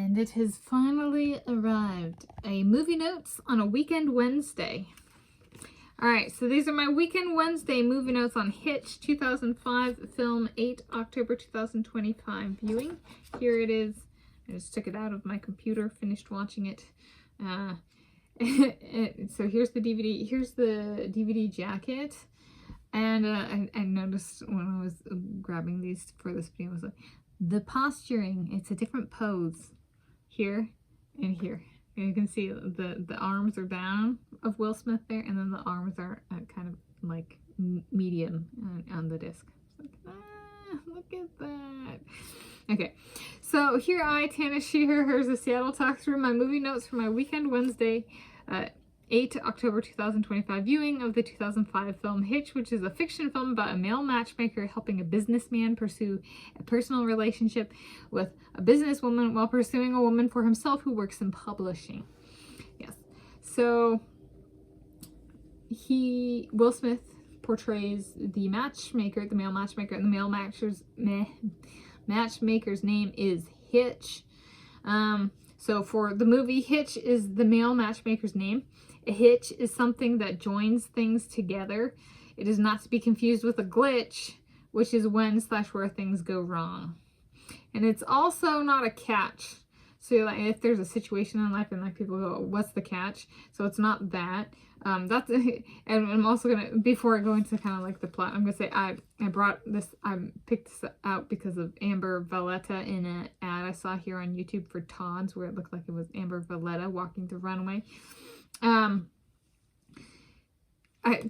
And it has finally arrived. A movie notes on a weekend Wednesday. Alright, so these are my weekend Wednesday movie notes on Hitch, 2005 film, 8 October 2025 viewing. Here it is. I just took it out of my computer, finished watching it. So here's the DVD. Here's the DVD jacket. And I noticed when I was grabbing these for this video, I was like, the posturing, it's a different pose here and here. And you can see the arms are down of Will Smith there, and then the arms are kind of like medium on the disc. It's like, look at that. Okay, so here Tanis, she, her, hers, the Seattle talk through my movie notes for my weekend Wednesday, 8 October 2025 viewing of the 2005 film Hitch, which is a fiction film about a male matchmaker helping a businessman pursue a personal relationship with a businesswoman while pursuing a woman for himself who works in publishing. Yes. So Will Smith portrays the matchmaker, the male matchmaker, and the male matchmaker's name is Hitch. So for the movie, Hitch is the male matchmaker's name. A hitch is something that joins things together. It is not to be confused with a glitch, which is when/where things go wrong. And it's also not a catch. So like, if there's a situation in life and like people go, what's the catch? So it's not that. That's and I'm also gonna, before I go into kind of like the plot, I'm gonna say I picked this out because of Amber Valletta in an ad I saw here on YouTube for Todd's, where it looked like it was Amber Valletta walking the runway.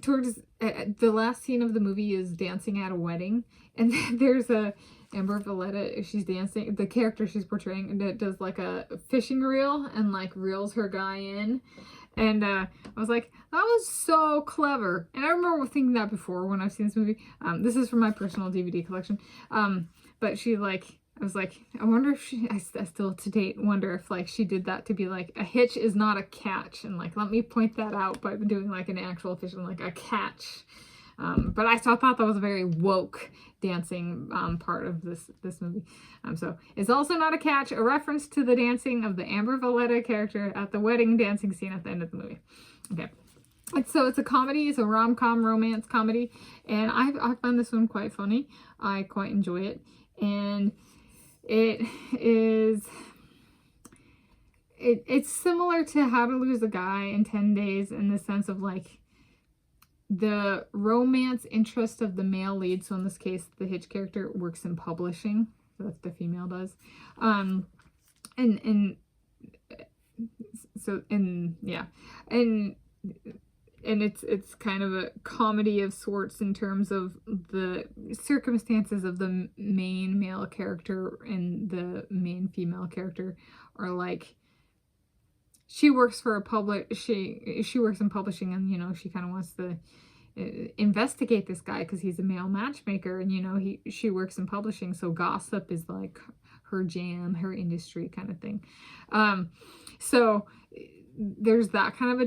Towards the last scene of the movie is dancing at a wedding, and then there's a Amber Valletta, she's dancing, the character she's portraying that does like a fishing reel and like reels her guy in. And I was like, that was so clever. And I remember thinking that before when I've seen this movie. This is from my personal DVD collection. But she like, I was like, I wonder if I still to date wonder if like she did that to be like, a hitch is not a catch. And like, let me point that out by doing like an actual official, like a catch. But I thought that was a very woke dancing part of this movie. So it's also not a catch, a reference to the dancing of the Amber Valletta character at the wedding dancing scene at the end of the movie. Okay. So it's a comedy, it's a rom-com romance comedy, and I found this one quite funny. I quite enjoy it. And it's similar to How to Lose a Guy in 10 Days in the sense of like the romance interest of the male lead. So in this case, the Hitch character works in publishing. So that's the female does. And it's kind of a comedy of sorts in terms of the circumstances of the main male character and the main female character are like, she works for a she works in publishing, and you know, she kind of wants to investigate this guy because he's a male matchmaker, and you know, she works in publishing, so gossip is like her jam, her industry kind of thing. So there's that kind of a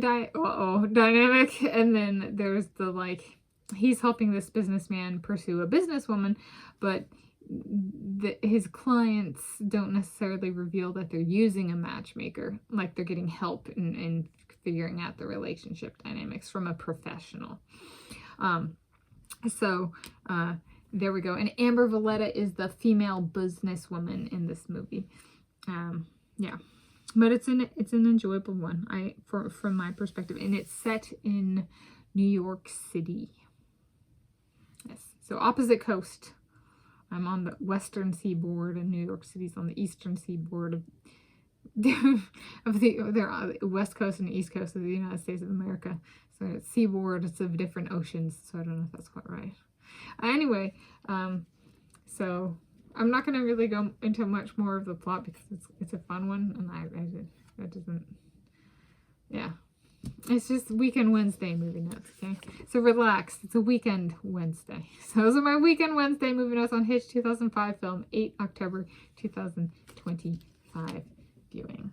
dynamic, and then there's the like, he's helping this businessman pursue a businesswoman, but his clients don't necessarily reveal that they're using a matchmaker, like they're getting help in figuring out the relationship dynamics from a professional. There we go. And Amber Valletta is the female businesswoman in this movie. Yeah. But it's an enjoyable one, from my perspective, and it's set in New York City. Yes, so opposite coast. I'm on the western seaboard, and New York City's on the eastern seaboard of the west coast and east coast of the United States of America. So it's seaboard, it's of different oceans. So I don't know if that's quite right. Anyway, so I'm not going to really go into much more of the plot because it's a fun one, and that doesn't, yeah. It's just weekend Wednesday movie notes, okay? So relax. It's a weekend Wednesday. So those are my weekend Wednesday movie notes on Hitch 2005 film, 8 October 2025 viewing.